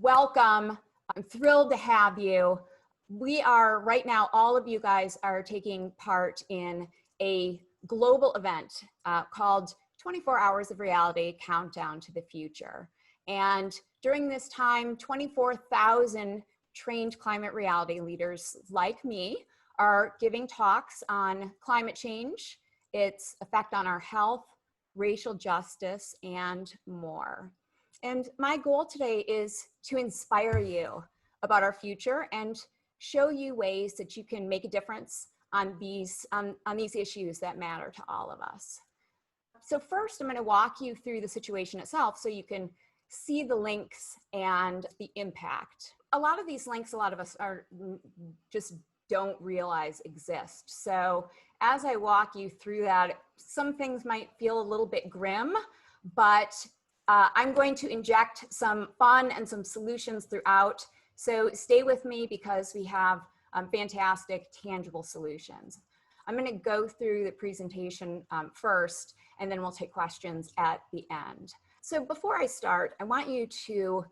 Welcome. I'm thrilled to have you. We are right now, all of you guys are taking part in a global event called 24 Hours of Reality Countdown to the Future. And during this time, 24,000 trained climate reality leaders like me are giving talks on climate change, its effect on our health, racial justice, and more. And my goal today is to inspire you about our future and show you ways that you can make a difference on these issues that matter to all of us. So first, I'm going to walk you through the situation itself so you can see the links and the impact. A lot of these links, a lot of us just don't realize exist. So as I walk you through that, some things might feel a little bit grim, but I'm going to inject some fun and some solutions throughout. So stay with me because we have fantastic, tangible solutions. I'm going to go through the presentation first, and then we'll take questions at the end. So before I start, I want you to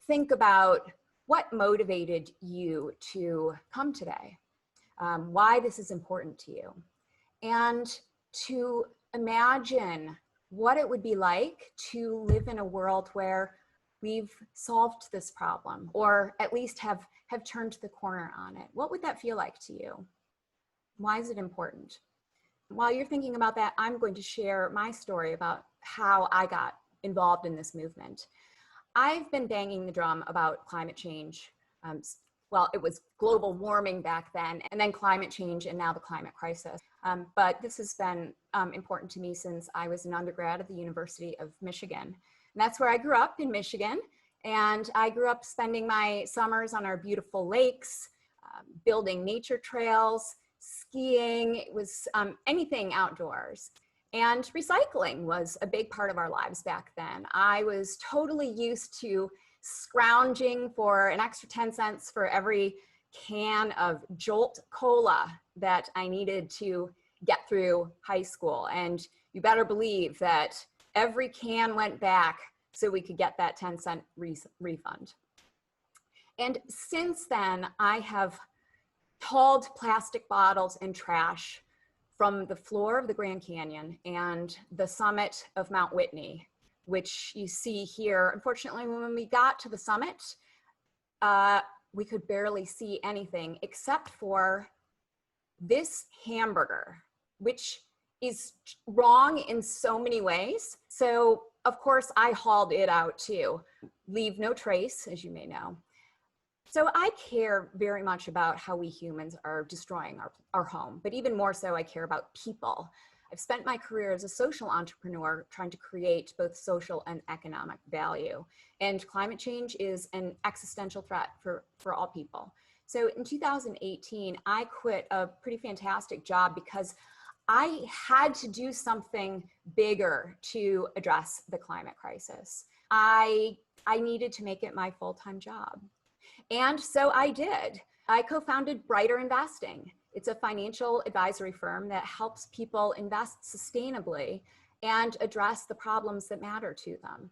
think about what motivated you to come today, why this is important to you, and to imagine what it would be like to live in a world where we've solved this problem, or at least have turned the corner on it. What would that feel like to you? Why is it important? While you're thinking about that, I'm going to share my story about how I got involved in this movement. I've been banging the drum about climate change. Well, it was global warming back then, and then climate change, and now the climate crisis. But this has been important to me since I was an undergrad at the University of Michigan. And that's where I grew up, in Michigan. And I grew up spending my summers on our beautiful lakes, building nature trails, skiing. It was anything outdoors. And recycling was a big part of our lives back then. I was totally used to scrounging for an extra 10 cents for every can of Jolt Cola that I needed to get through high school. And you better believe that every can went back so we could get that 10-cent refund. And since then, I have hauled plastic bottles and trash from the floor of the Grand Canyon and the summit of Mount Whitney, which you see here. Unfortunately, when we got to the summit, we could barely see anything except for this hamburger, which is wrong in so many ways. So of course I hauled it out too. Leave no trace, as you may know. So I care very much about how we humans are destroying our home, but even more so I care about people. I've spent my career as a social entrepreneur trying to create both social and economic value. And climate change is an existential threat for all people. So in 2018, I quit a pretty fantastic job because I had to do something bigger to address the climate crisis. I needed to make it my full-time job. And so I did. I co-founded Brighter Investing. It's a financial advisory firm that helps people invest sustainably and address the problems that matter to them.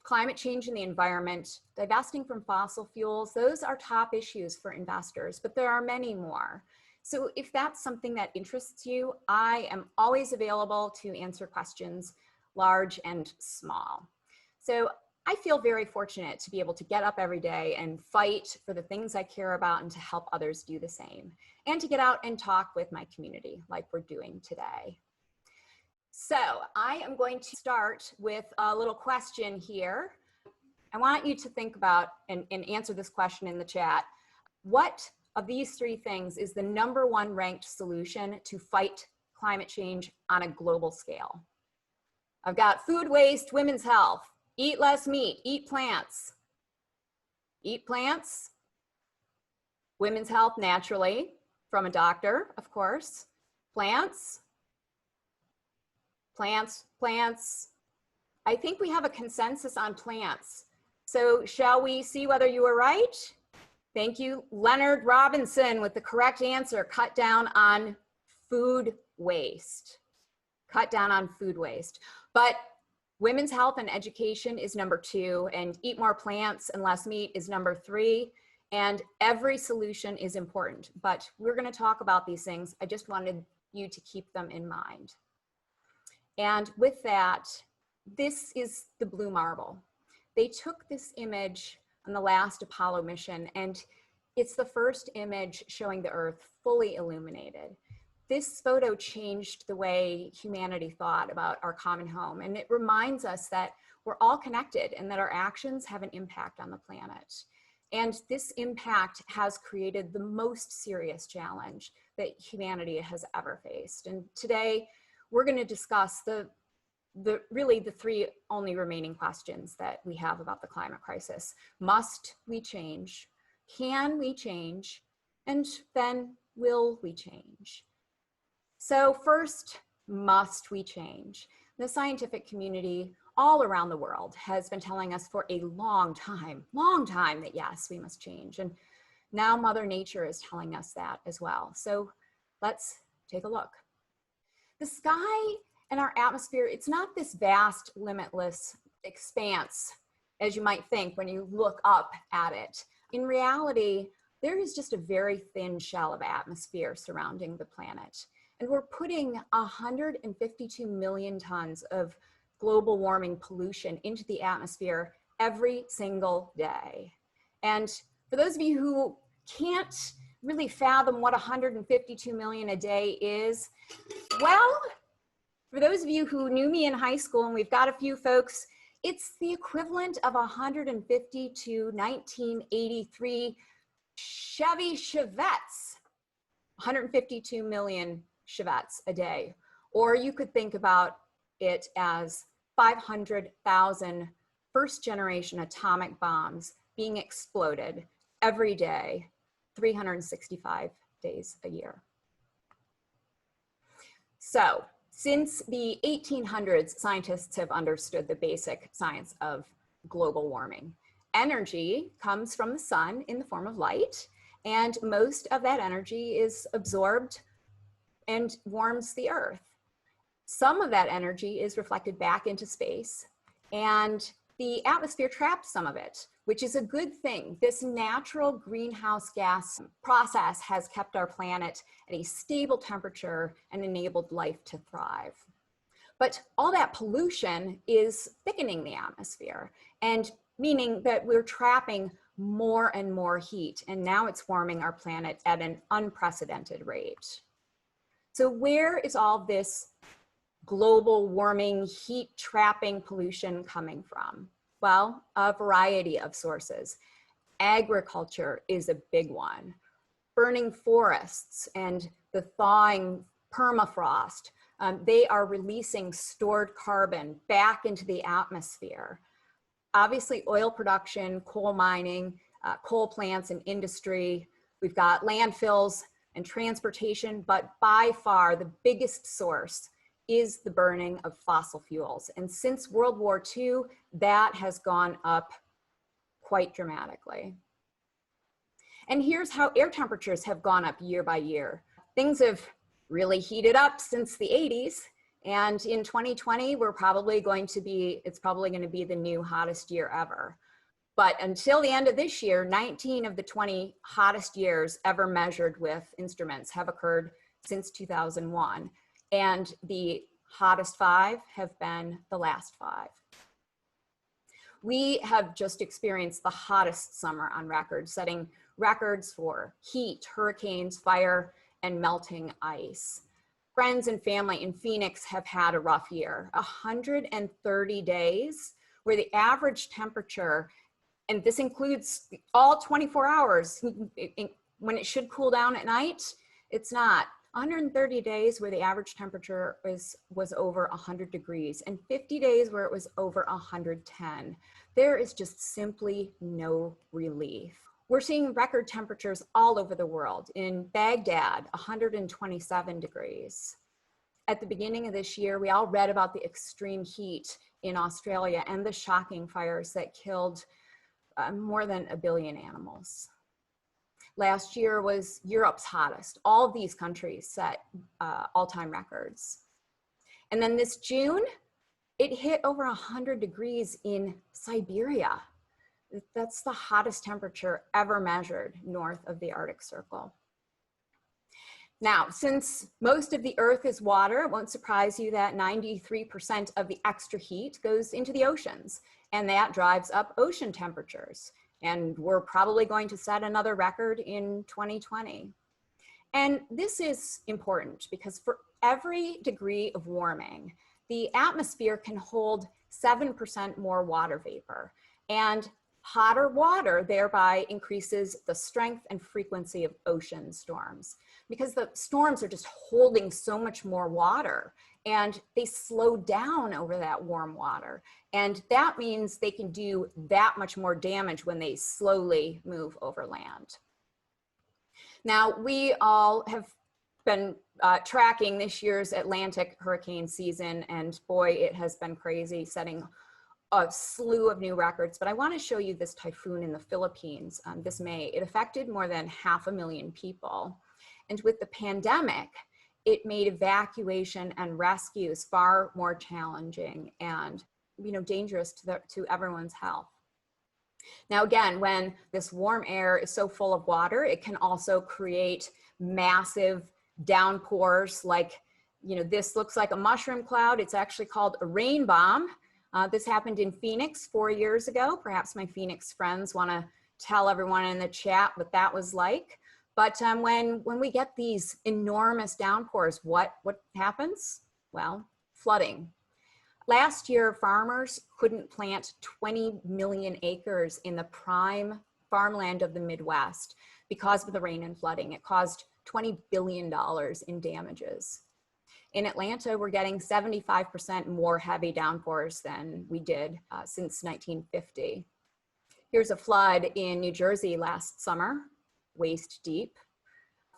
Climate change and the environment, divesting from fossil fuels, those are top issues for investors, but there are many more. So if that's something that interests you, I am always available to answer questions, large and small. So I feel very fortunate to be able to get up every day and fight for the things I care about and to help others do the same, and to get out and talk with my community like we're doing today. So I am going to start with a little question here. I want you to think about and answer this question in the chat. What of these three things is the #1 ranked solution to fight climate change on a global scale? I've got food waste, women's health, eat less meat, eat plants. Eat plants, women's health naturally, from a doctor, of course. Plants, plants, plants. I think we have a consensus on plants. So shall we see whether you were right? Thank you. Leonard Robinson with the correct answer, cut down on food waste. Cut down on food waste. But Women's health and education is number 2, and eat more plants and less meat is number 3. And every solution is important, but we're going to talk about these things. I just wanted you to keep them in mind. And with that, this is the blue marble. They took this image on the last Apollo mission, and it's the first image showing the Earth fully illuminated. This photo changed the way humanity thought about our common home, and it reminds us that we're all connected and that our actions have an impact on the planet. And this impact has created the most serious challenge that humanity has ever faced. And today, we're going to discuss really the 3 only remaining questions that we have about the climate crisis. Must we change? Can we change? And then will we change? So first, must we change? The scientific community all around the world has been telling us for a long time that yes, we must change. And now Mother Nature is telling us that as well. So let's take a look. The sky and our atmosphere, it's not this vast, limitless expanse as you might think when you look up at it. In reality, there is just a very thin shell of atmosphere surrounding the planet. And we're putting 152 million tons of global warming pollution into the atmosphere every single day. And for those of you who can't really fathom what 152 million a day is, well, for those of you who knew me in high school, and we've got a few folks, it's the equivalent of 150 to 1983 Chevy Chevettes, 152 million Chevettes a day. Or you could think about it as 500,000 first-generation atomic bombs being exploded every day, 365 days a year. So, since the 1800s, scientists have understood the basic science of global warming. Energy comes from the sun in the form of light, and most of that energy is absorbed and warms the Earth. Some of that energy is reflected back into space, and the atmosphere traps some of it, which is a good thing. This natural greenhouse gas process has kept our planet at a stable temperature and enabled life to thrive. But all that pollution is thickening the atmosphere, and meaning that we're trapping more and more heat, and now it's warming our planet at an unprecedented rate. So where is all this global warming, heat trapping pollution coming from? Well, a variety of sources. Agriculture is a big one. Burning forests and the thawing permafrost, they are releasing stored carbon back into the atmosphere. Obviously, oil production, coal mining, coal plants and industry. We've got landfills and transportation, but by far the biggest source is the burning of fossil fuels. And since World War II, that has gone up quite dramatically. And here's how air temperatures have gone up year by year. Things have really heated up since the 80s. And in 2020, it's probably going to be the new hottest year ever. But until the end of this year, 19 of the 20 hottest years ever measured with instruments have occurred since 2001. And the hottest 5 have been the last 5. We have just experienced the hottest summer on record, setting records for heat, hurricanes, fire, and melting ice. Friends and family in Phoenix have had a rough year. 130 days where the average temperature, and this includes all 24 hours, when it should cool down at night, it's not. 130 days where the average temperature was over 100 degrees, and 50 days where it was over 110. There is just simply no relief. We're seeing record temperatures all over the world. In Baghdad, 127 degrees. At the beginning of this year, we all read about the extreme heat in Australia and the shocking fires that killed more than 1 billion animals. Last year was Europe's hottest. All of these countries set all-time records. And then this June, It hit over 100 degrees in Siberia. That's the hottest temperature ever measured north of the Arctic Circle. Now, since most of the Earth is water, it won't surprise you that 93% of the extra heat goes into the oceans, and that drives up ocean temperatures. And we're probably going to set another record in 2020. And this is important because for every degree of warming, the atmosphere can hold 7% more water vapor. And hotter water thereby increases the strength and frequency of ocean storms because the storms are just holding so much more water and they slow down over that warm water. And that means they can do that much more damage when they slowly move over land. Now, we all have been tracking this year's Atlantic hurricane season, and boy, it has been crazy, setting a slew of new records. But I want to show you this typhoon in the Philippines this May. It affected more than 500,000 people. And with the pandemic, it made evacuation and rescues far more challenging and dangerous to everyone's health. Now, again, when this warm air is so full of water, it can also create massive downpours like, this looks like a mushroom cloud. It's actually called a rain bomb. This happened in Phoenix 4 years ago. Perhaps my Phoenix friends want to tell everyone in the chat what that was like. But when we get these enormous downpours, what happens? Well, flooding. Last year, farmers couldn't plant 20 million acres in the prime farmland of the Midwest because of the rain and flooding. It caused $20 billion in damages. In Atlanta, we're getting 75% more heavy downpours than we did since 1950. Here's a flood in New Jersey last summer, waist deep.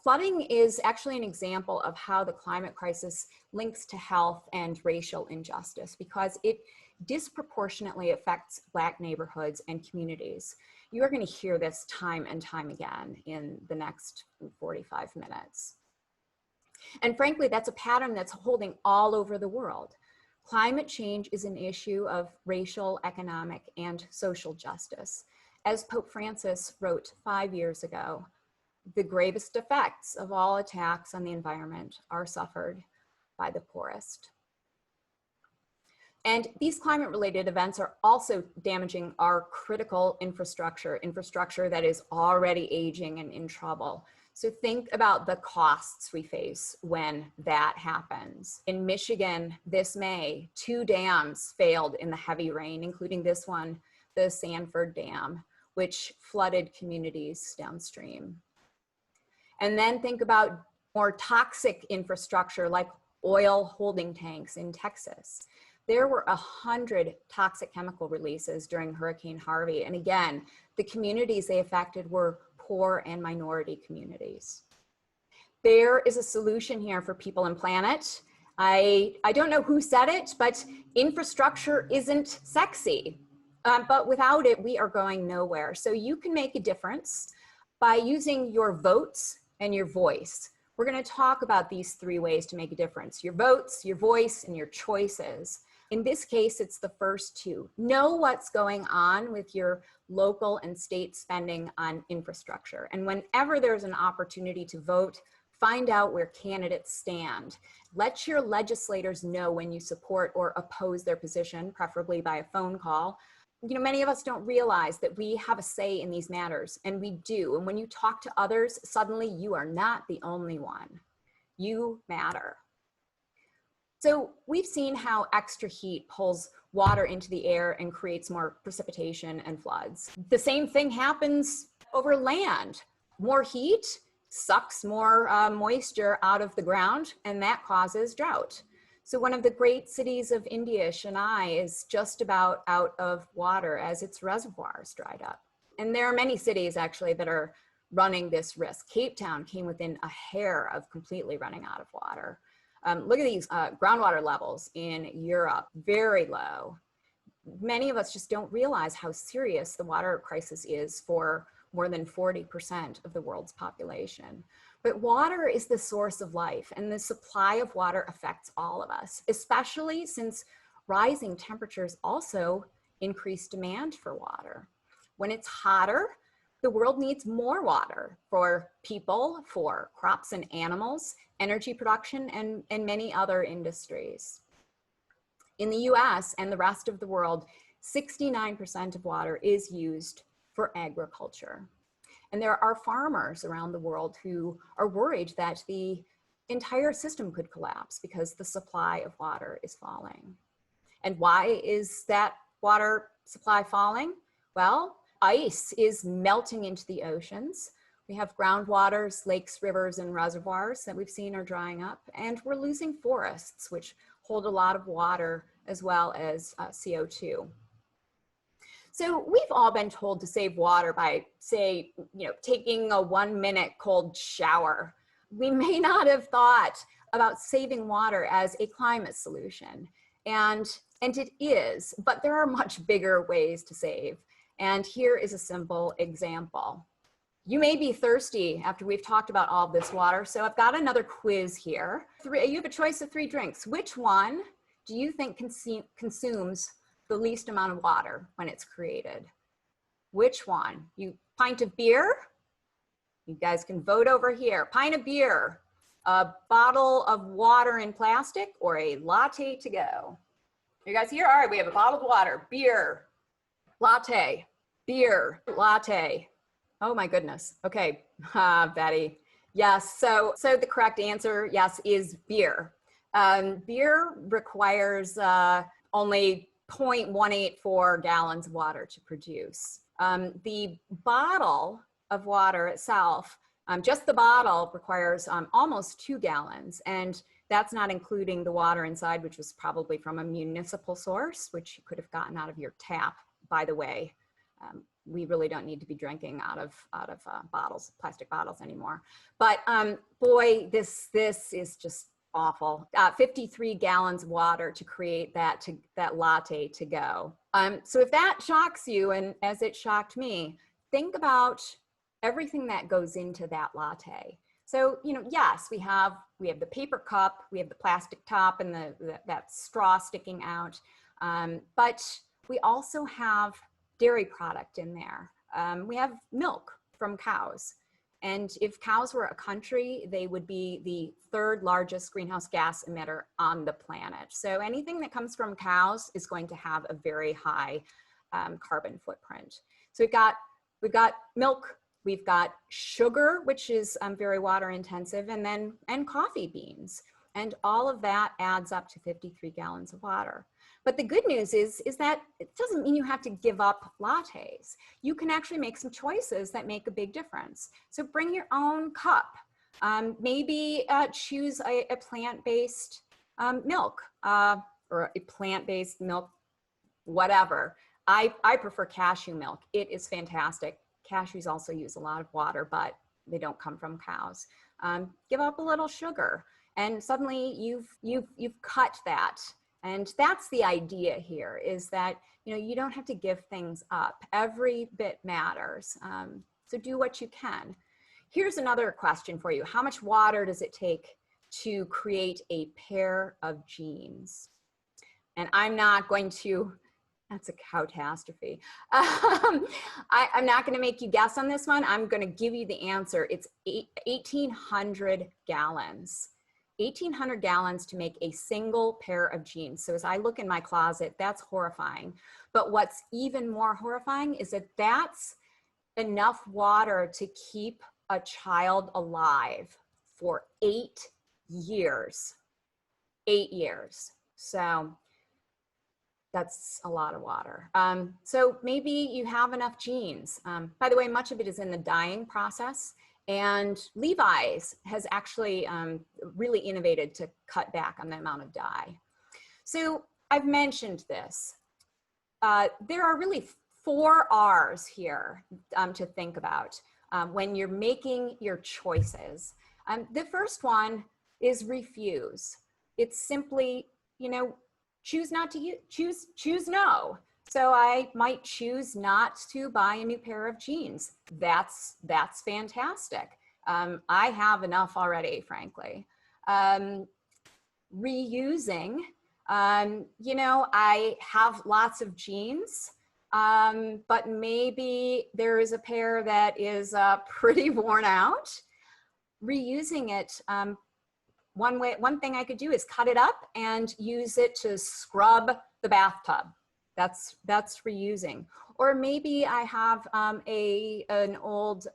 Flooding is actually an example of how the climate crisis links to health and racial injustice because it disproportionately affects Black neighborhoods and communities. You are going to hear this time and time again in the next 45 minutes. And frankly, that's a pattern that's holding all over the world. Climate change is an issue of racial, economic, and social justice. As Pope Francis wrote 5 years ago, the gravest effects of all attacks on the environment are suffered by the poorest. And these climate-related events are also damaging our critical infrastructure that is already aging and in trouble. So think about the costs we face when that happens. In Michigan this May, 2 dams failed in the heavy rain, including this one, the Sanford Dam, which flooded communities downstream. And then think about more toxic infrastructure like oil holding tanks in Texas. There were 100 toxic chemical releases during Hurricane Harvey. And again, the communities they affected were poor and minority communities. There is a solution here for people and planet. I don't know who said it, but infrastructure isn't sexy. But without it, we are going nowhere. So you can make a difference by using your votes and your voice. We're going to talk about these 3 ways to make a difference: your votes, your voice, and your choices. In this case, it's the first 2. Know what's going on with your local and state spending on infrastructure. And whenever there's an opportunity to vote, find out where candidates stand. Let your legislators know when you support or oppose their position, preferably by a phone call. Many of us don't realize that we have a say in these matters, and we do. And when you talk to others, suddenly you are not the only one. You matter. So we've seen how extra heat pulls water into the air and creates more precipitation and floods. The same thing happens over land. More heat sucks more moisture out of the ground, and that causes drought. So one of the great cities of India, Chennai, is just about out of water as its reservoirs dried up. And there are many cities actually that are running this risk. Cape Town came within a hair of completely running out of water. Look at these groundwater levels in Europe, very low. Many of us just don't realize how serious the water crisis is for more than 40% of the world's population. But water is the source of life, and the supply of water affects all of us, especially since rising temperatures also increase demand for water. When it's hotter, the world needs more water for people, for crops and animals, energy production, and many other industries. In the US and the rest of the world, 69% of water is used for agriculture. And there are farmers around the world who are worried that the entire system could collapse because the supply of water is falling. And why is that water supply falling? Well, ice is melting into the oceans. We have groundwaters, lakes, rivers, and reservoirs that we've seen are drying up, and we're losing forests, which hold a lot of water as well as CO2. So we've all been told to save water by, say, taking a 1-minute cold shower. We may not have thought about saving water as a climate solution, and it is, but there are much bigger ways to save. And here is a simple example. You may be thirsty after we've talked about all of this water, so I've got another quiz here. You have a choice of 3 drinks. Which one do you think consumes the least amount of water when it's created? Which one? Pint of beer? You guys can vote over here. Pint of beer, a bottle of water in plastic, or a latte to go? You guys here? All right, we have a bottle of water, beer, latte, beer, latte. Oh my goodness. Okay, Betty. Yes, so the correct answer, yes, is beer. Beer requires only 0.184 gallons of water to produce. The bottle of water itself, just the bottle requires almost 2 gallons, and that's not including the water inside, which was probably from a municipal source, which you could have gotten out of your tap, by the way. We really don't need to be drinking out of bottles, plastic bottles anymore. But boy, this is just awful. 53 gallons of water to create that latte to go. So if that shocks you, and as it shocked me, think about everything that goes into that latte. So, yes, we have the paper cup, we have the plastic top, and that straw sticking out. But we also have dairy product in there. We have milk from cows. And if cows were a country, they would be the 3rd largest greenhouse gas emitter on the planet. So anything that comes from cows is going to have a very high carbon footprint. So we've got milk, we've got sugar, which is very water intensive, and coffee beans. And all of that adds up to 53 gallons of water. But the good news is that it doesn't mean you have to give up lattes. You can actually make some choices that make a big difference. So bring your own cup. Maybe choose a plant-based milk or a plant-based milk, whatever. I prefer cashew milk. It is fantastic. Cashews also use a lot of water, but they don't come from cows. Give up a little sugar, and suddenly you've cut that. And that's the idea here, is that you don't have to give things up. Every bit matters. So do what you can. Here's another question for you. How much water does it take to create a pair of jeans? And I'm not going to, that's a catastrophe. I'm not going to make you guess on this one. I'm going to give you the answer. It's 1,800 gallons. 1,800 gallons to make a single pair of jeans. So as I look in my closet, that's horrifying. But what's even more horrifying is that that's enough water to keep a child alive for 8 years. 8 years. So that's a lot of water. So maybe you have enough jeans. By the way, much of it is in the dyeing process. And Levi's has actually really innovated to cut back on the amount of dye. So I've mentioned this. There are really 4 R's here to think about when you're making your choices. The first one is refuse. It's simply, choose not to choose no. So I might choose not to buy a new pair of jeans. That's fantastic. I have enough already, frankly. Reusing. You know, I have lots of jeans, but maybe there is a pair that is pretty worn out. Reusing it, one thing I could do is cut it up and use it to scrub the bathtub. That's reusing. Or maybe I have an old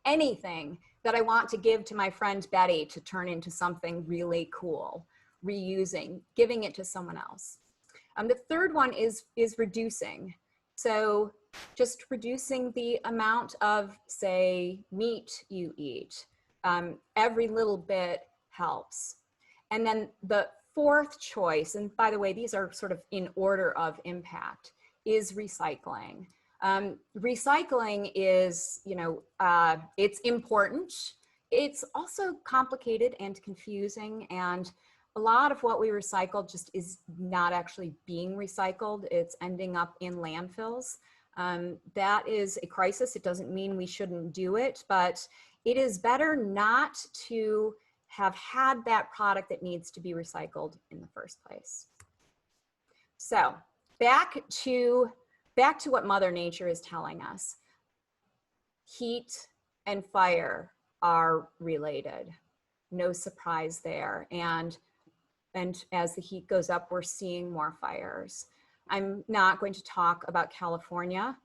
anything that I want to give to my friend Betty to turn into something really cool. Reusing, giving it to someone else. The third one is reducing. So just reducing the amount of, say, meat you eat. Every little bit helps. And then the fourth choice, and by the way, these are sort of in order of impact, is recycling. Recycling is, you know, it's important. It's also complicated and confusing, and a lot of what we recycle just is not actually being recycled. It's ending up in landfills. That is a crisis. It doesn't mean we shouldn't do it, but it is better not to have had that product that needs to be recycled in the first place. So back to what Mother Nature is telling us. Heat and fire are related. No surprise there. And as the heat goes up, we're seeing more fires. I'm not going to talk about California.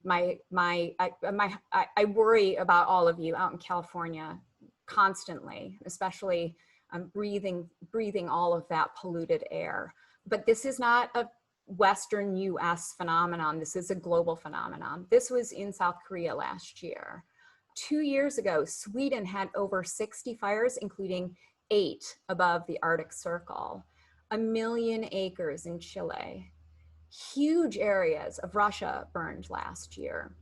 I worry about all of you out in California constantly, especially breathing all of that polluted air. But this is not a Western US phenomenon. This is a global phenomenon. This was in South Korea last year. 2 years ago, Sweden had over 60 fires, including 8 above the Arctic Circle, 1 million acres in Chile. Huge areas of Russia burned last year.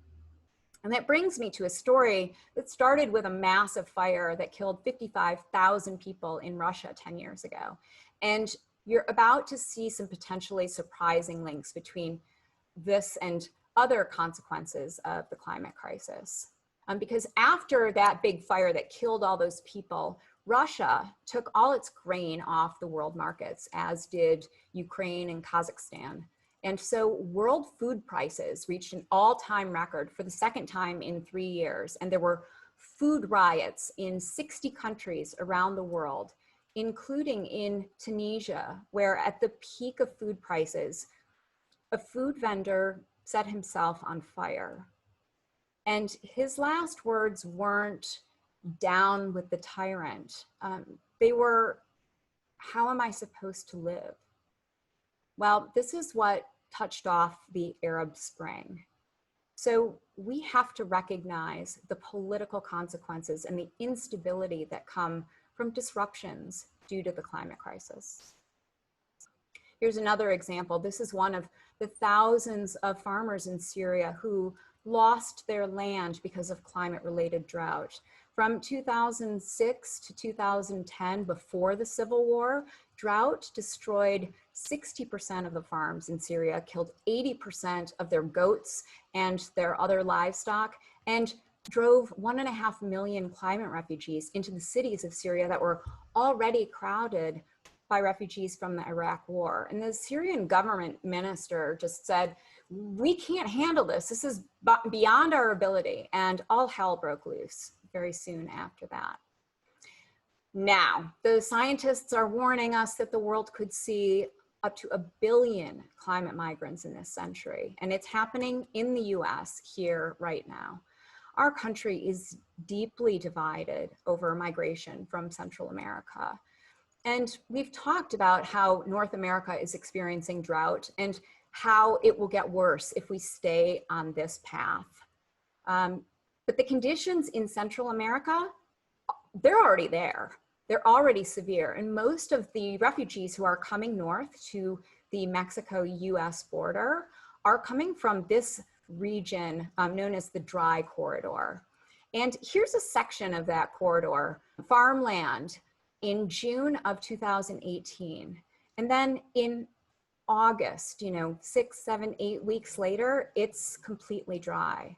And that brings me to a story that started with a massive fire that killed 55,000 people in Russia 10 years ago. And you're about to see some potentially surprising links between this and other consequences of the climate crisis. Because after that big fire that killed all those people, Russia took all its grain off the world markets, as did Ukraine and Kazakhstan. And so world food prices reached an all-time record for the second time in 3 years. And there were food riots in 60 countries around the world, including in Tunisia, where at the peak of food prices, a food vendor set himself on fire. And his last words weren't "down with the tyrant." They were, "How am I supposed to live?" Well, this is what touched off the Arab Spring. So we have to recognize the political consequences and the instability that come from disruptions due to the climate crisis. Here's another example. This is one of the thousands of farmers in Syria who lost their land because of climate-related drought. From 2006 to 2010, before the civil war, drought destroyed 60% of the farms in Syria, killed 80% of their goats and their other livestock, and drove 1.5 million climate refugees into the cities of Syria that were already crowded by refugees from the Iraq war. And the Syrian government minister just said, "We can't handle this. This is beyond our ability." And all hell broke loose very soon after that. Now, the scientists are warning us that the world could see up to 1 billion climate migrants in this century. And it's happening in the US here right now. Our country is deeply divided over migration from Central America. And we've talked about how North America is experiencing drought and how it will get worse if we stay on this path. But the conditions in Central America, they're already there. They're already severe. And most of the refugees who are coming north to the Mexico-US border are coming from this region known as the Dry Corridor. And here's a section of that corridor, farmland, in June of 2018. And then in August, 6, 7, 8 weeks later, it's completely dry.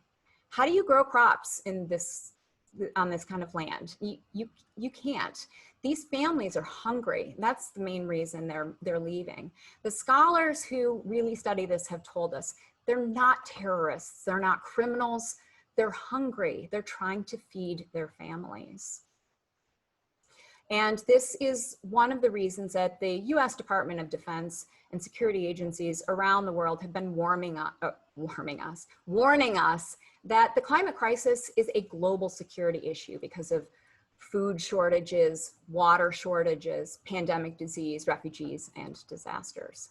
How do you grow crops on this kind of land? You can't. these families are hungry. That's the main reason they're leaving. The scholars who really study this have told us they're not terrorists, they're not criminals, they're hungry. They're trying to feed their families. And this is one of the reasons that the US Department of Defense and security agencies around the world have been warning us that the climate crisis is a global security issue because of food shortages, water shortages, pandemic disease, refugees, and disasters.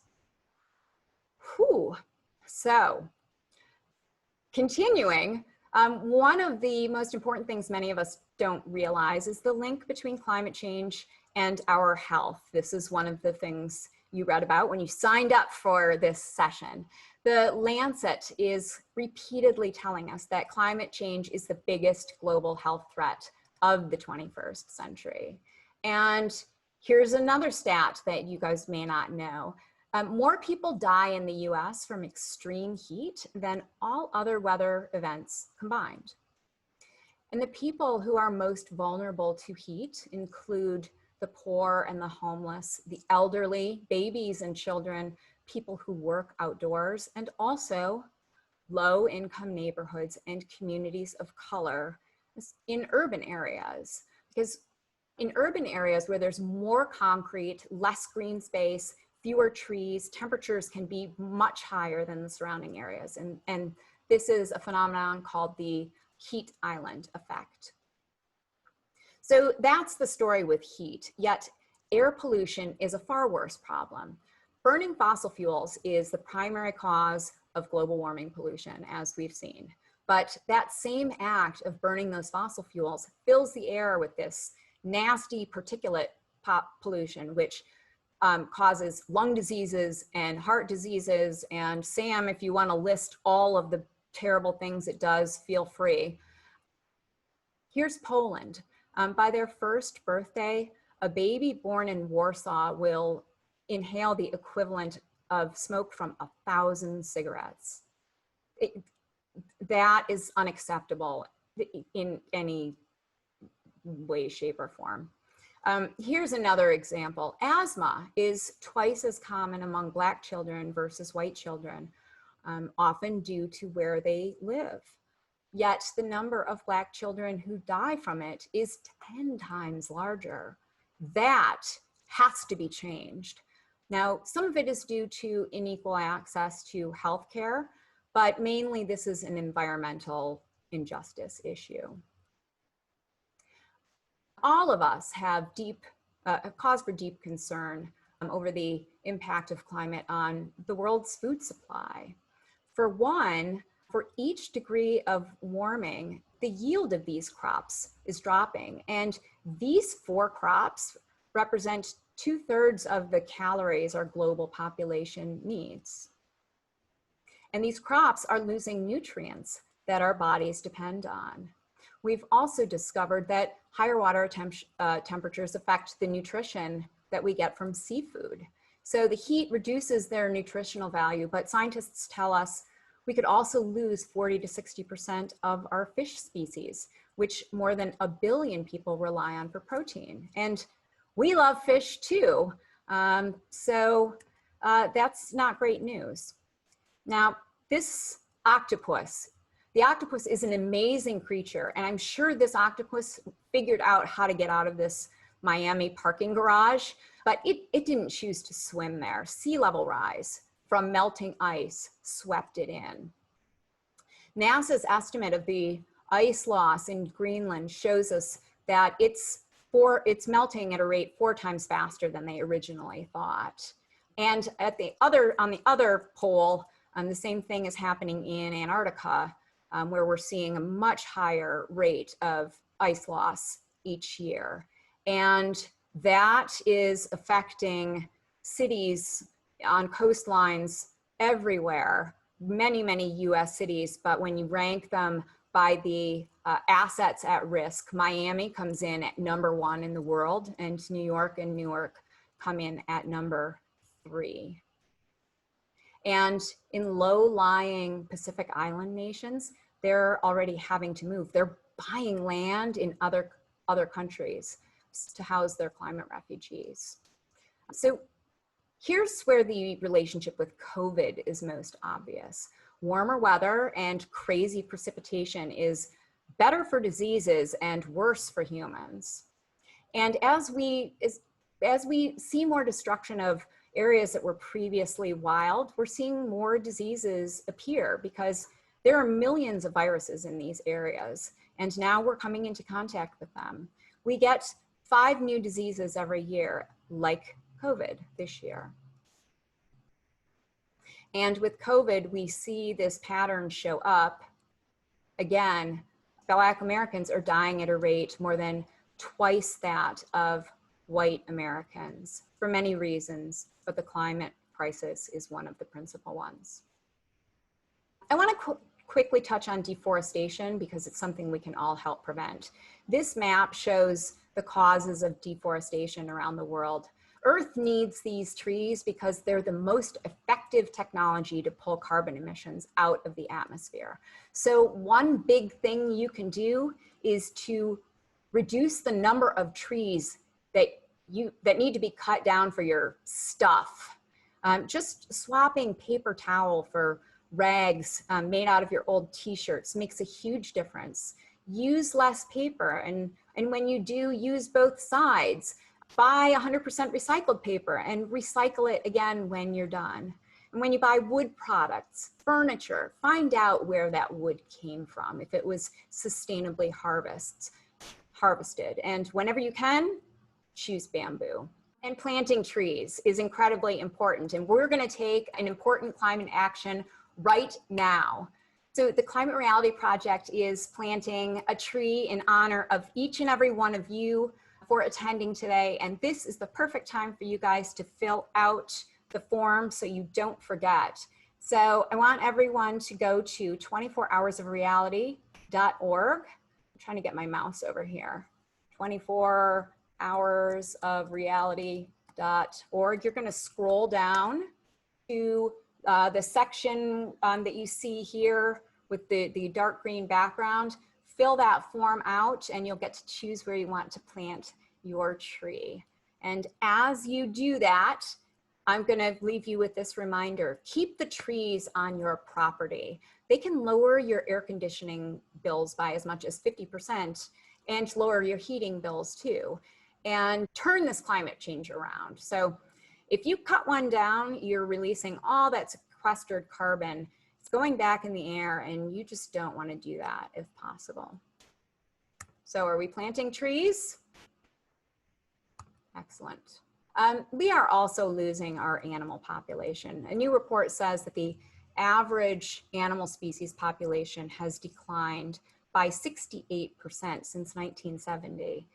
Whew. So, continuing, one of the most important things many of us don't realize is the link between climate change and our health. This is one of the things you read about when you signed up for this session. The Lancet is repeatedly telling us that climate change is the biggest global health threat of the 21st century. And here's another stat that you guys may not know. More people die in the US from extreme heat than all other weather events combined. And the people who are most vulnerable to heat include the poor and the homeless, the elderly, babies and children, people who work outdoors, and also low-income neighborhoods and communities of color in urban areas. Because in urban areas where there's more concrete, less green space, fewer trees, temperatures can be much higher than the surrounding areas. And this is a phenomenon called the heat island effect. So that's the story with heat, yet air pollution is a far worse problem. Burning fossil fuels is the primary cause of global warming pollution, as we've seen. But that same act of burning those fossil fuels fills the air with this nasty particulate pollution, which causes lung diseases and heart diseases. And Sam, if you want to list all of the terrible things it does, feel free. Here's Poland. By their first birthday, a baby born in Warsaw will inhale the equivalent of smoke from 1,000 cigarettes. That is unacceptable in any way, shape, or form. Here's another example. Asthma is twice as common among Black children versus white children, often due to where they live. Yet the number of Black children who die from it is 10 times larger. That has to be changed. Now, some of it is due to unequal access to healthcare, but mainly this is an environmental injustice issue. All of us have a cause for deep concern over the impact of climate on the world's food supply. For one, for each degree of warming, the yield of these crops is dropping. And these 4 crops represent 2/3 of the calories our global population needs. And these crops are losing nutrients that our bodies depend on. We've also discovered that higher water temperatures affect the nutrition that we get from seafood. So the heat reduces their nutritional value, but scientists tell us we could also lose 40 to 60% of our fish species, which more than 1 billion people rely on for protein. And we love fish too, so that's not great news. Now, this octopus, the octopus is an amazing creature, and I'm sure this octopus figured out how to get out of this Miami parking garage, but it didn't choose to swim there. Sea level rise from melting ice swept it in. NASA's estimate of the ice loss in Greenland shows us that it's melting at a rate 4 times faster than they originally thought. And on the other pole, the same thing is happening in Antarctica, where we're seeing a much higher rate of ice loss each year. And that is affecting cities on coastlines everywhere, many, many US cities, but when you rank them by the assets at risk, Miami comes in at #1 in the world, and New York and Newark come in at #3. And in low-lying Pacific Island nations, they're already having to move. They're buying land in other countries. camps to house their climate refugees. So here's where the relationship with COVID is most obvious. Warmer weather and crazy precipitation is better for diseases and worse for humans. And as we see more destruction of areas that were previously wild, we're seeing more diseases appear because there are millions of viruses in these areas, and now we're coming into contact with them. We get 5 new diseases every year, like COVID this year. And with COVID, we see this pattern show up. Again, Black Americans are dying at a rate more than twice that of white Americans for many reasons, but the climate crisis is one of the principal ones. I want to quickly touch on deforestation because it's something we can all help prevent. This map shows the causes of deforestation around the world. Earth needs these trees because they're the most effective technology to pull carbon emissions out of the atmosphere. So one big thing you can do is to reduce the number of trees that need to be cut down for your stuff. Just swapping paper towel for rags made out of your old t-shirts makes a huge difference. Use less paper, and when you do, use both sides. Buy 100% recycled paper and recycle it again when you're done. And when you buy wood products, furniture, find out where that wood came from, if it was sustainably harvested. And whenever you can, choose bamboo. And planting trees is incredibly important. And we're going to take an important climate action right now. So the Climate Reality Project is planting a tree in honor of each and every one of you for attending today. And this is the perfect time for you guys to fill out the form so you don't forget. So I want everyone to go to 24hoursofreality.org. I'm trying to get my mouse over here. 24hoursofreality.org. You're going to scroll down to the section that you see here with the dark green background. Fill that form out and you'll get to choose where you want to plant your tree. And as you do that, I'm going to leave you with this reminder. Keep the trees on your property. They can lower your air conditioning bills by as much as 50% and lower your heating bills too, and turn this climate change around. So if you cut one down, you're releasing all that sequestered carbon. It's going back in the air, and you just don't want to do that if possible. So are we planting trees? Excellent. We are also losing our animal population. A new report says that the average animal species population has declined by 68% since 1970.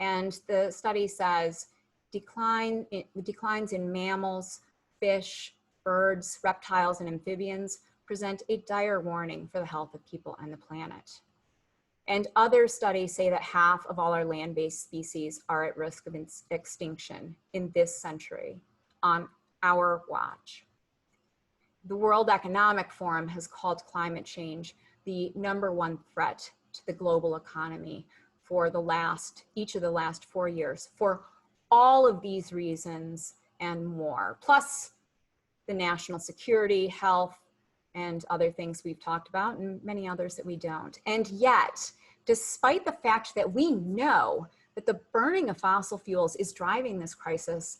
And the study says declines in mammals, fish, birds, reptiles, and amphibians present a dire warning for the health of people and the planet. And other studies say that half of all our land-based species are at risk of extinction in this century on our watch. The World Economic Forum has called climate change the #1 threat to the global economy for each of the last 4 years, for all of these reasons and more, plus the national security, health, and other things we've talked about, and many others that we don't. And yet, despite the fact that we know that the burning of fossil fuels is driving this crisis,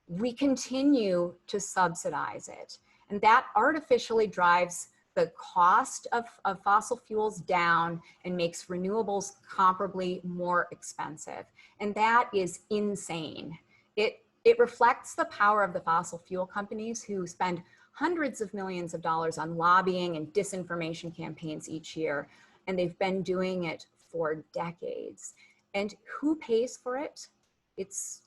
we continue to subsidize it. And that artificially drives the cost of fossil fuels down and makes renewables comparably more expensive. And that is insane. It reflects the power of the fossil fuel companies who spend hundreds of millions of dollars on lobbying and disinformation campaigns each year, and they've been doing it for decades. And who pays for it? It's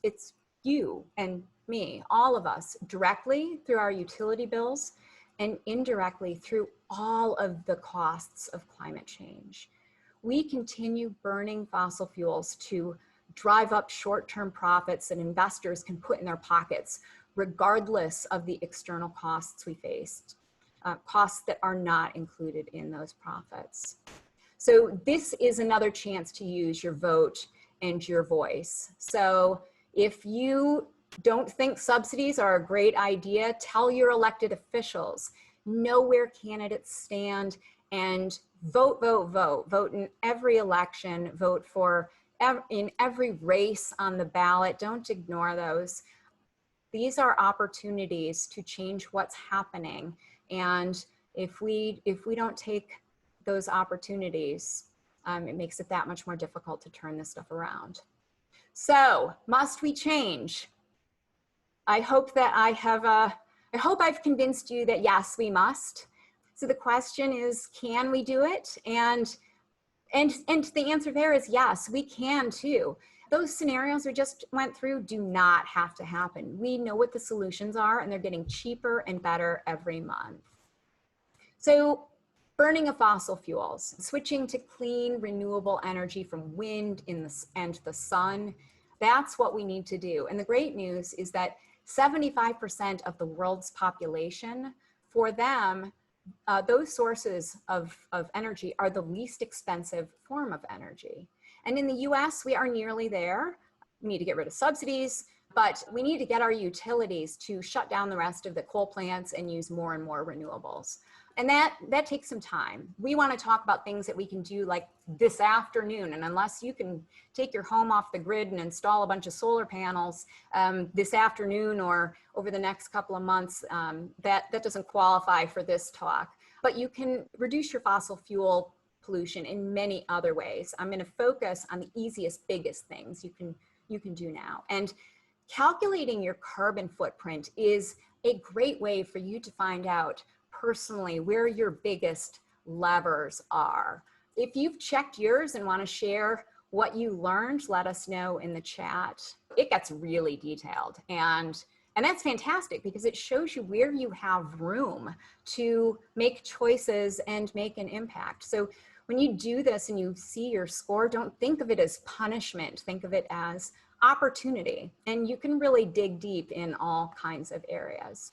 you and me, all of us, directly through our utility bills and indirectly through all of the costs of climate change. We continue burning fossil fuels to drive up short-term profits that investors can put in their pockets, regardless of the external costs we faced, costs that are not included in those profits. So this is another chance to use your vote and your voice. So if you don't think subsidies are a great idea, tell your elected officials, know where candidates stand, and vote, vote, vote. Vote in every election, vote for in every race on the ballot. Don't ignore those. These are opportunities to change what's happening. And if we don't take those opportunities, it makes it that much more difficult to turn this stuff around. So, must we change? I hope that I hope I've convinced you that yes, we must. So the question is, can we do it? And the answer there is yes, we can too. Those scenarios we just went through do not have to happen. We know what the solutions are, and they're getting cheaper and better every month. So burning of fossil fuels, switching to clean, renewable energy from wind and the sun, that's what we need to do. And the great news is that 75% of the world's population, for them, those sources of energy are the least expensive form of energy. And in the US, we are nearly there. We need to get rid of subsidies, but we need to get our utilities to shut down the rest of the coal plants and use more and more renewables. And that takes some time. We want to talk about things that we can do like this afternoon. And unless you can take your home off the grid and install a bunch of solar panels this afternoon or over the next couple of months, that doesn't qualify for this talk. But you can reduce your fossil fuel pollution in many other ways. I'm going to focus on the easiest, biggest things you can do now. And calculating your carbon footprint is a great way for you to find out personally where your biggest levers are. If you've checked yours and want to share what you learned, let us know in the chat. It gets really detailed, and that's fantastic because it shows you where you have room to make choices and make an impact. So when you do this and you see your score, don't think of it as punishment, think of it as opportunity, and you can really dig deep in all kinds of areas.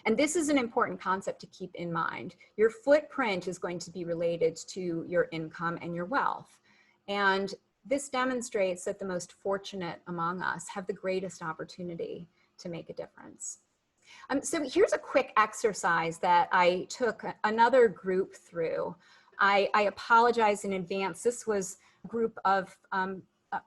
And this is an important concept to keep in mind. Your footprint is going to be related to your income and your wealth. And this demonstrates that the most fortunate among us have the greatest opportunity to make a difference. So here's a quick exercise that I took another group through. I apologize in advance. This was a group of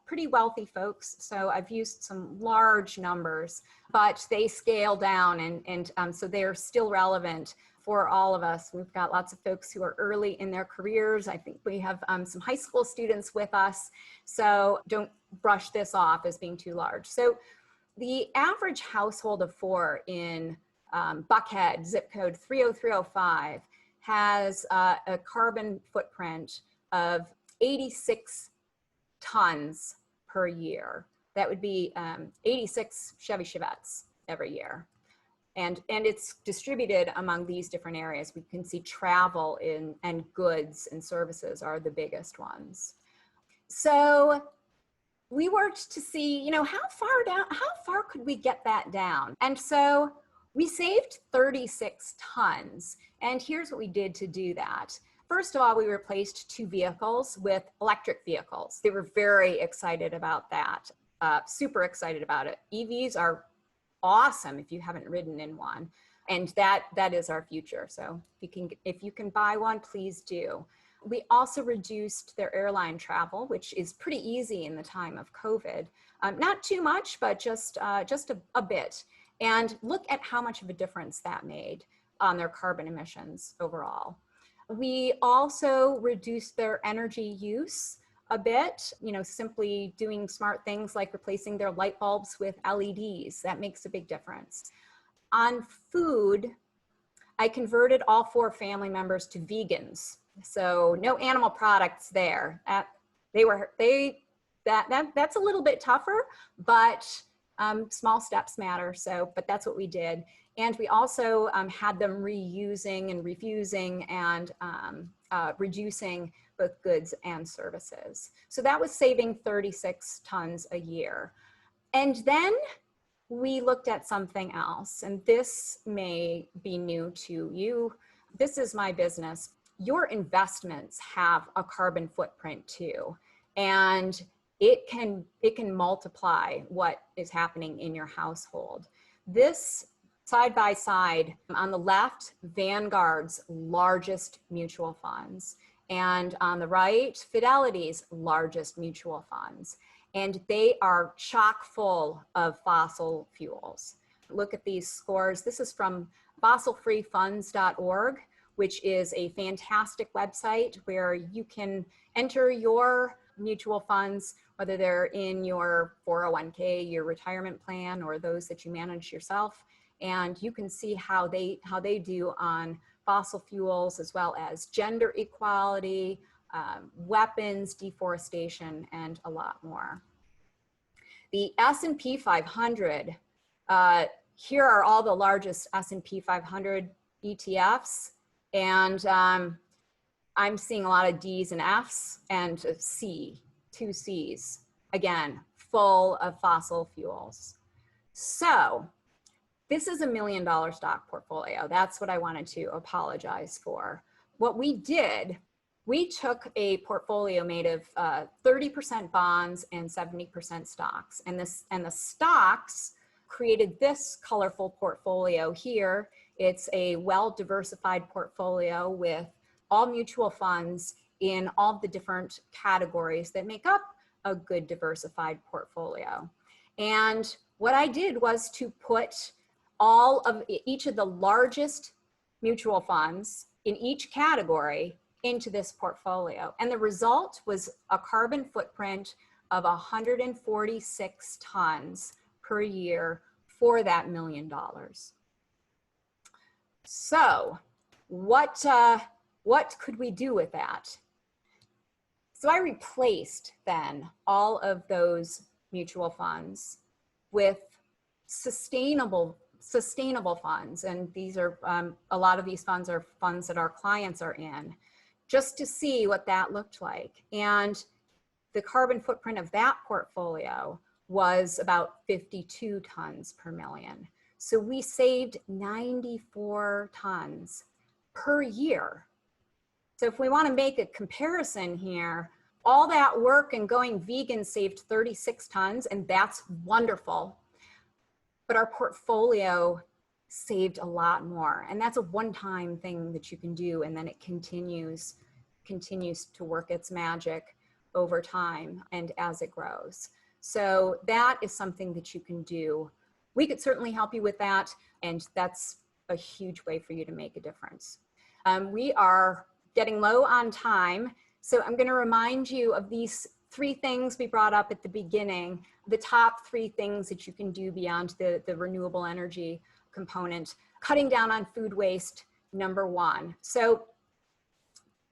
pretty wealthy folks, so I've used some large numbers, but they scale down, and so they're still relevant for all of us. We've got lots of folks who are early in their careers. I think we have some high school students with us, so don't brush this off as being too large. So the average household of 4 in Buckhead, zip code 30305, has a carbon footprint of 86 tons per year. That would be 86 Chevy Chevettes every year. And it's distributed among these different areas. We can see travel and goods and services are the biggest ones. So we worked to see, how far could we get that down? And so we saved 36 tons. And here's what we did to do that. First of all, we replaced 2 vehicles with electric vehicles. They were very excited about that, super excited about it. EVs are awesome if you haven't ridden in one, and that is our future. So if you can buy one, please do. We also reduced their airline travel, which is pretty easy in the time of COVID. Not too much, but just a bit. And look at how much of a difference that made on their carbon emissions overall. We also reduced their energy use a bit, simply doing smart things like replacing their light bulbs with LEDs. That makes a big difference. On food, I converted all 4 family members to vegans. So no animal products there. That's a little bit tougher, but small steps matter. But that's what we did. And we also had them reusing and refusing and reducing both goods and services. So that was saving 36 tons a year. And then we looked at something else, and this may be new to you. This is my business. Your investments have a carbon footprint too. And it can multiply what is happening in your household. This side by side, on the left, Vanguard's largest mutual funds, and on the right, Fidelity's largest mutual funds. And they are chock full of fossil fuels. Look at these scores. This is from fossilfreefunds.org, which is a fantastic website where you can enter your mutual funds, whether they're in your 401k, your retirement plan, or those that you manage yourself. And you can see how they do on fossil fuels, as well as gender equality, weapons, deforestation, and a lot more. The S&P 500, here are all the largest S&P 500 ETFs, and I'm seeing a lot of D's and F's and a C, 2 C's, again, full of fossil fuels. So this is $1 million stock portfolio. That's what I wanted to apologize for. What we did, we took a portfolio made of 30% bonds and 70% stocks. And the stocks created this colorful portfolio here. It's a well-diversified portfolio with all mutual funds in all the different categories that make up a good diversified portfolio. And what I did was to put all of each of the largest mutual funds in each category into this portfolio. And the result was a carbon footprint of 146 tons per year for that $1 million. So what could we do with that? So I replaced then all of those mutual funds with sustainable funds. And these are, a lot of these funds are funds that our clients are in, just to see what that looked like. And the carbon footprint of that portfolio was about 52 tons per million. So we saved 94 tons per year. So if we want to make a comparison here, all that work and going vegan saved 36 tons, and that's wonderful. But our portfolio saved a lot more. And that's a one-time thing that you can do, and then it continues to work its magic over time and as it grows. So that is something that you can do. We could certainly help you with that, and that's a huge way for you to make a difference. We are getting low on time, so I'm going to remind you of these 3 things we brought up at the beginning, the top 3 things that you can do beyond the renewable energy component. Cutting down on food waste, number 1. So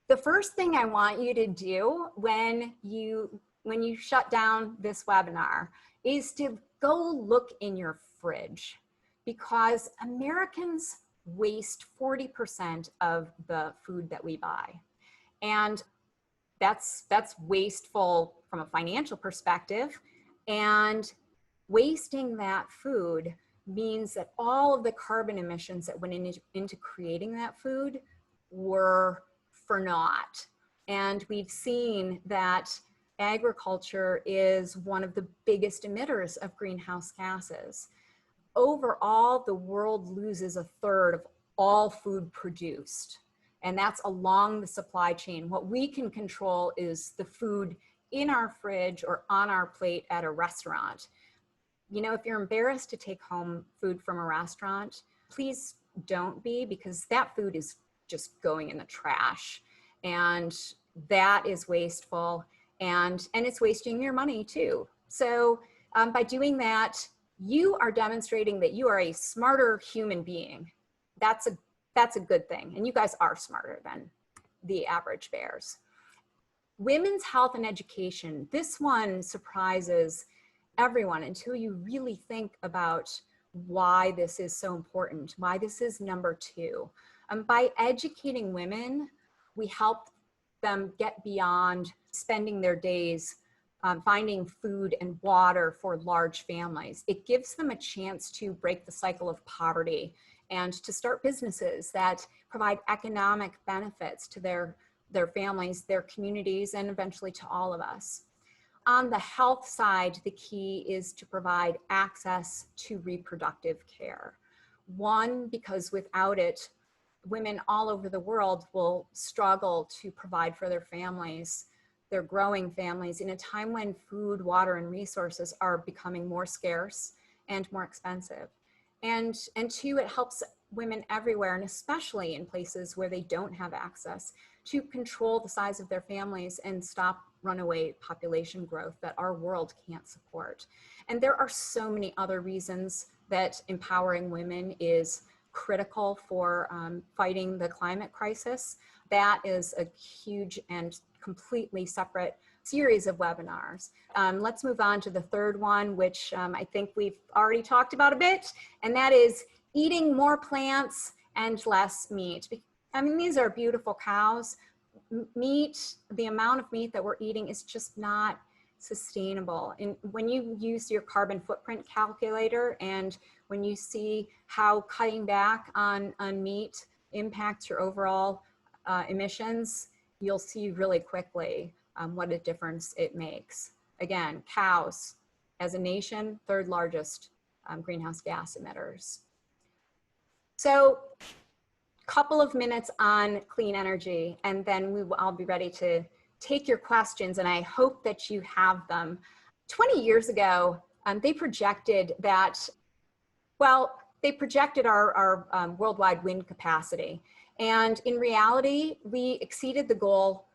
the first thing I want you to do when you shut down this webinar is to go look in your fridge, because Americans waste 40% of the food that we buy. And that's wasteful from a financial perspective. And wasting that food means that all of the carbon emissions that went into creating that food were for naught. And we've seen that agriculture is one of the biggest emitters of greenhouse gases. Overall, the world loses 1/3 of all food produced, and that's along the supply chain. What we can control is the food in our fridge or on our plate at a restaurant. You know, if you're embarrassed to take home food from a restaurant, please don't be, because that food is just going in the trash, and that is wasteful, and it's wasting your money too. So by doing that, you are demonstrating that you are a smarter human being. That's a good thing. And you guys are smarter than the average bears. Women's health and education. This one surprises everyone until you really think about why this is so important, why this is number 2. By educating women, we help them get beyond spending their days finding food and water for large families. It gives them a chance to break the cycle of poverty and to start businesses that provide economic benefits to their families, their communities, and eventually to all of us. On the health side, the key is to provide access to reproductive care. One, because without it, women all over the world will struggle to provide for their families, their growing families, in a time when food, water, and resources are becoming more scarce and more expensive. And two, it helps women everywhere, and especially in places where they don't have access, to control the size of their families and stop runaway population growth that our world can't support. And there are so many other reasons that empowering women is critical for fighting the climate crisis. That is a huge and completely separate series of webinars. Let's move on to the third one, which I think we've already talked about a bit, and that is eating more plants and less meat. I mean, these are beautiful cows. Meat, the amount of meat that we're eating is just not sustainable. And when you use your carbon footprint calculator, and when you see how cutting back on meat impacts your overall emissions, you'll see really quickly what a difference it makes. Again, cows, as a nation, third largest greenhouse gas emitters. So, couple of minutes on clean energy, and then I'll be ready to take your questions, and I hope that you have them. 20 years ago, they projected that, well, they projected our worldwide wind capacity. And in reality, we exceeded the goal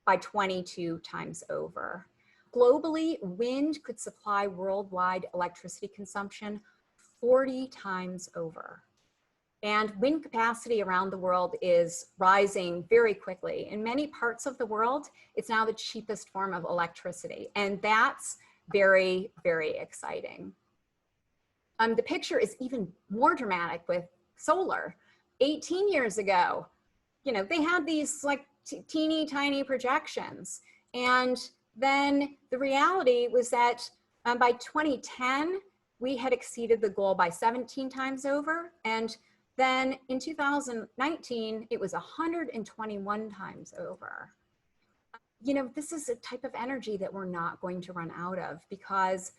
by 22 times over. Globally, wind could supply worldwide electricity consumption 40 times over. And wind capacity around the world is rising very quickly. In many parts of the world, it's now the cheapest form of electricity. And that's very, very exciting. The picture is even more dramatic with solar. 18 years ago, you know, they had these like teeny tiny projections. And then the reality was that by 2010, we had exceeded the goal by 17 times over. And then in 2019, it was 121 times over. You know, this is a type of energy that we're not going to run out of, because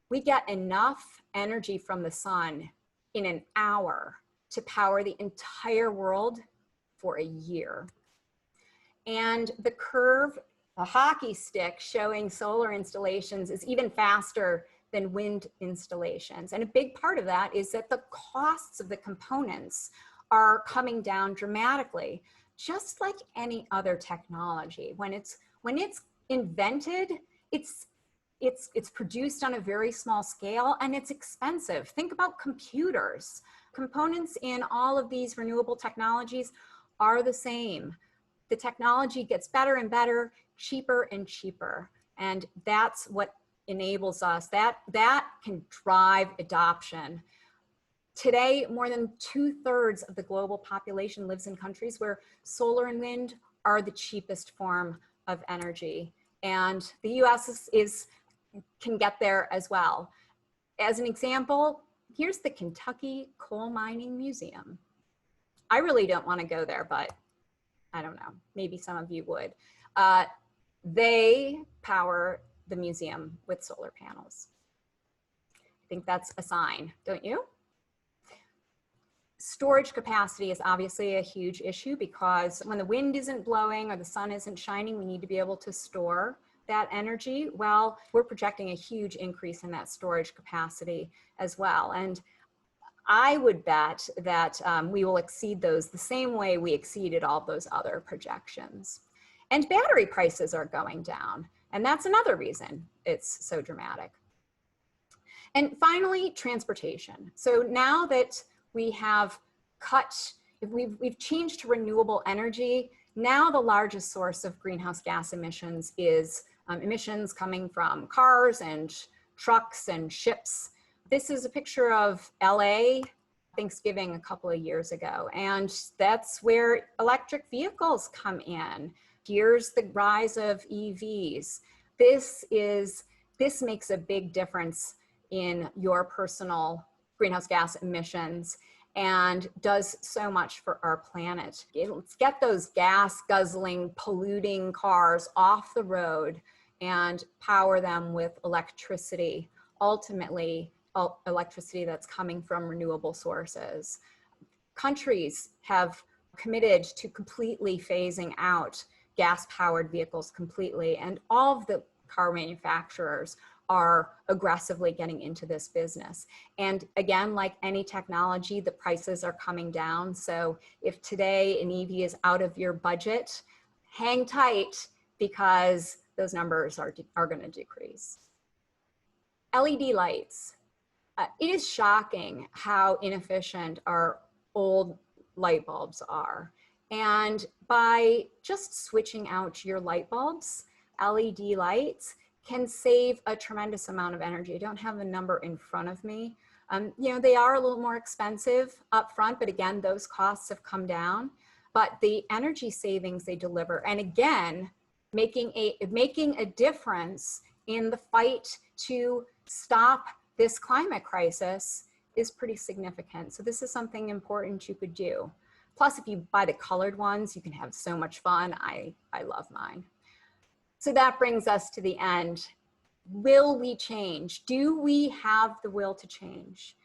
we get enough energy from the sun in an hour to power the entire world for a year. And the curve, a hockey stick showing solar installations, is even faster than wind installations. And a big part of that is that the costs of the components are coming down dramatically, just like any other technology. When it's invented, it's produced on a very small scale, and it's expensive. Think about computers. Components in all of these renewable technologies are the same. The technology gets better and better, cheaper and cheaper. And that's what enables us, that can drive adoption. Today, more than 2/3 of the global population lives in countries where solar and wind are the cheapest form of energy. And the US can get there as well. As an example, here's the Kentucky Coal Mining Museum. I really don't want to go there, but I don't know, maybe some of you would. They power the museum with solar panels. I think that's a sign, don't you? Storage capacity is obviously a huge issue, because when the wind isn't blowing or the sun isn't shining, we need to be able to store that energy. Well, we're projecting a huge increase in that storage capacity as well. And I would bet that we will exceed those the same way we exceeded all those other projections. And battery prices are going down. And that's another reason it's so dramatic. And finally, transportation. So now that we have we've changed to renewable energy, now the largest source of greenhouse gas emissions is emissions coming from cars and trucks and ships. This is a picture of LA Thanksgiving a couple of years ago, and that's where electric vehicles come in. Here's the rise of EVs. This makes a big difference in your personal greenhouse gas emissions and does so much for our planet. Let's get those gas guzzling, polluting cars off the road and power them with electricity, ultimately electricity that's coming from renewable sources. Countries have committed to completely phasing out gas-powered vehicles completely, and all of the car manufacturers are aggressively getting into this business. And again, like any technology, the prices are coming down. So if today an EV is out of your budget, hang tight, because those numbers are going to decrease. LED lights. It is shocking how inefficient our old light bulbs are. And by just switching out your light bulbs, LED lights can save a tremendous amount of energy. I don't have a number in front of me. You know, they are a little more expensive up front, but again, those costs have come down. But the energy savings they deliver, and again, making a difference in the fight to stop this climate crisis, is pretty significant. So this is something important you could do. Plus, if you buy the colored ones, you can have so much fun. I love mine. So that brings us to the end. Will we change? Do we have the will to change?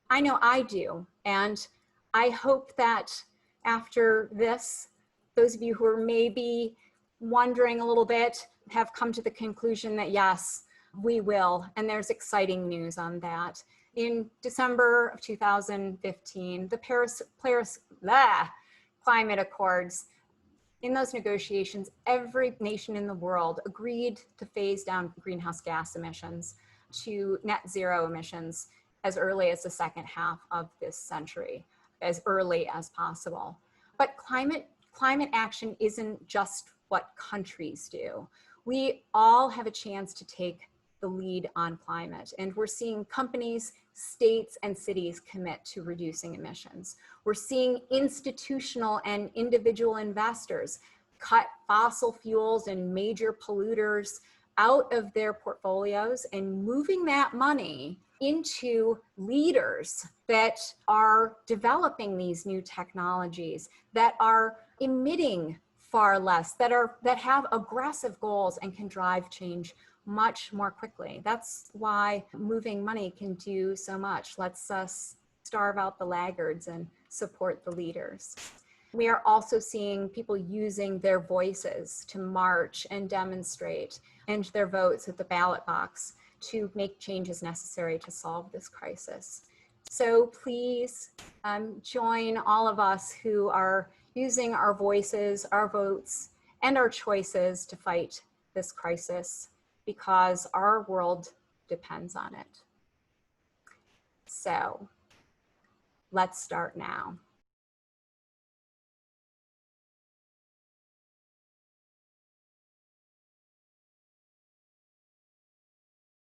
I know I do. And I hope that after this, those of you who are maybe wondering a little bit have come to the conclusion that yes, we will. And there's exciting news on that. In December of 2015, the Paris Climate Accords, in those negotiations, every nation in the world agreed to phase down greenhouse gas emissions to net zero emissions as early as the second half of this century, as early as possible. But climate action isn't just what countries do. We all have a chance to take the lead on climate, and we're seeing companies, states, and cities commit to reducing emissions. We're seeing institutional and individual investors cut fossil fuels and major polluters out of their portfolios and moving that money into leaders that are developing these new technologies, that are emitting far less, that have aggressive goals and can drive change much more quickly. That's why moving money can do so much. Let's starve out the laggards and support the leaders. We are also seeing people using their voices to march and demonstrate, and their votes at the ballot box to make changes necessary to solve this crisis. So please join all of us who are using our voices, our votes, and our choices to fight this crisis, because our world depends on it. So let's start now.